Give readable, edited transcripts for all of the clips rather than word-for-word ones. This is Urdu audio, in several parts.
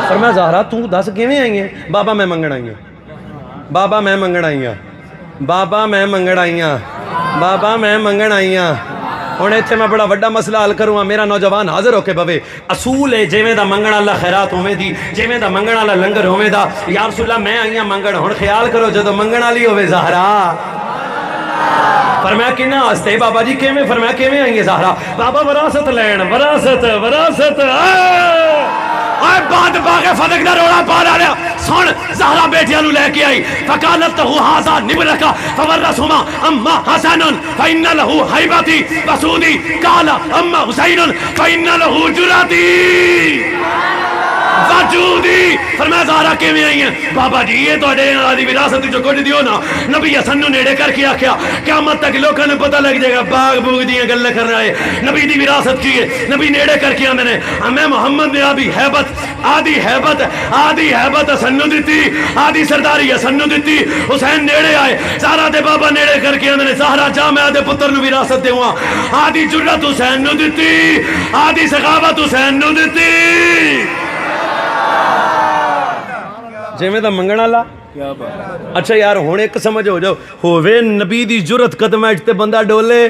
فرمایا زہرا تو دس کیویں آئی ہیں؟ بابا میں منگن آئی ہوں، بابا میں منگن آئی ہوں، بابا میں منگن آئی ہوں، بابا میں منگن آئی ہوں۔ ہوں اتنے میں بڑا وڈا مسئلہ حل کروں، میرا نوجوان حاضر ہو کے بوے اصول ہے جویں دا منگن والا خیرات ہوویں دی، جویں دا منگن والا لنگر ہوویں دا۔ یا رسول اللہ میں آئی ہوں منگن، ہن خیال کرو جدو منگن والی ہوے زہرا، فرمایا کنا واسطے بابا جی کیویں؟ فرمایا کیویں آئی ہے زہرا؟ بابا وراثت لین، وراثت وراثت آئے بعد باغ فتح دا روڑا پارا لیا سن زہرا بیٹیاں نو لے کے آئی فقالت لہو ہذا نبلکا فورثہما اما حسن فإن لہو حیبتی وسودی قال اما حسین فإن لہو جراتی وجودی۔ فرمایا زہرا کیویں آئی ہیں؟ بابا جی یہ تو اڈے آدھی وراثت جو کچھ دیو نا، نبی حسن نو نیڑے کر کے آکھیا قیامت تک لوگوں نے پتہ لگ جائے گا باغ بوگ دیاں گلیں کر رہا ہے نبی دی وراثت کی ہے۔ نبی نیڑے کر کے آندے نے ہمیں محمد نے آدھی حیبت حسن نو دتی، آدھی سرداری حسن نو دتی۔ حسین نیڑے آئے، زہرا دے بابا نیڑے کر کے آندے نے زہرا جا میں آدھے پتر نو وراثت دیواں، آدھی جرت حسین نو دتی، آدھی سخاوت حسین نو دتی۔ جویں دا منگن والا۔ اچھا یار ہن ایک سمجھ ہو جاؤ، ہووے نبی دی جرت قدمہ اچ تے بندہ ڈولے،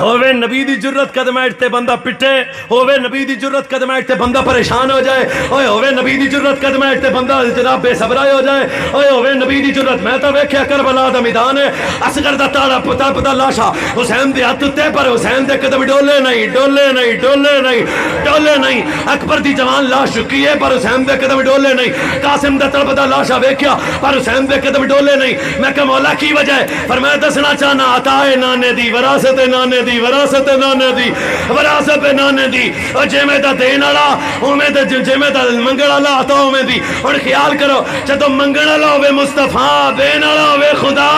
ہووے نبی دی جرت قدمہ اچ تے بندہ پٹے، ہووے نبی دی جرت قدمہ اچ تے بندہ پریشان ہو جائے، اوے ہووے نبی دی جرت قدمہ اچ تے بندہ جناب بے صبرا ہو جائے، اوے ہووے نبی دی جرت۔ میں تا ویکھیا کربلا دا میدان ہے، اصغر دا تاڑا پتا لاشا حسین دے ہاتھ تے، پر حسین دے قدم ڈولے نہیں ڈولے نہیں ڈولے نہیں ڈولے نہیں۔ اکبر دی جوان لاش چکی ہے پر حسین دے قدم ڈولے نہیں۔ قاسم دا تڑپدا لاشا ویکھیا پر حسین دے قدم ڈولے نہیں۔ میں کہ مولا کی وجہ ہے؟ فرمایا دسنا چاہنا عطا نانے دی، وراثت نانے دی، وراثت نانے دی، وراثت نانے دی۔ اور جویں دا دین والا اوویں تے جویں دا منگن والا عطا اوویں دی۔ ہن خیال کرو جدوں منگن والا ہوے مصطفیٰ، دین والا ہوے خدا۔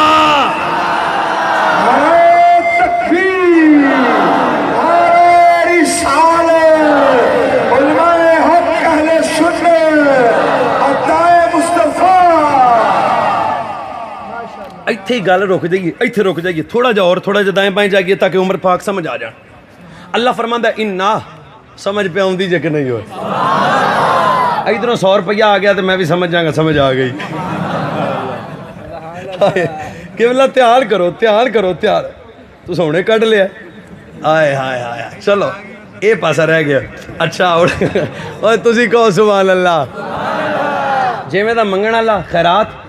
ایتھے ہی گل رک جائیے، ایتھے رک جائیے، تھوڑا جا اور تھوڑا جا دائیں بائیں جائیے تاکہ عمر پاک سمجھ آ جان۔ اللہ فرماندا ہے انا، سمجھ پہ آؤندی جے کہ نہیں ہوئے؟ ادھروں 100 روپیہ آ گیا تو میں بھی سمجھ جاؤں گا، سمجھ آ گئی۔ کہ اللہ تیار کرو تیار کرو تیار، تو سونے کٹ لیا۔ آئے ہائے ہائے، چلو اے پاسا رہ گیا۔ اچھا اور تسی کہو سبحان اللہ۔ جویں دا منگن والا خیرات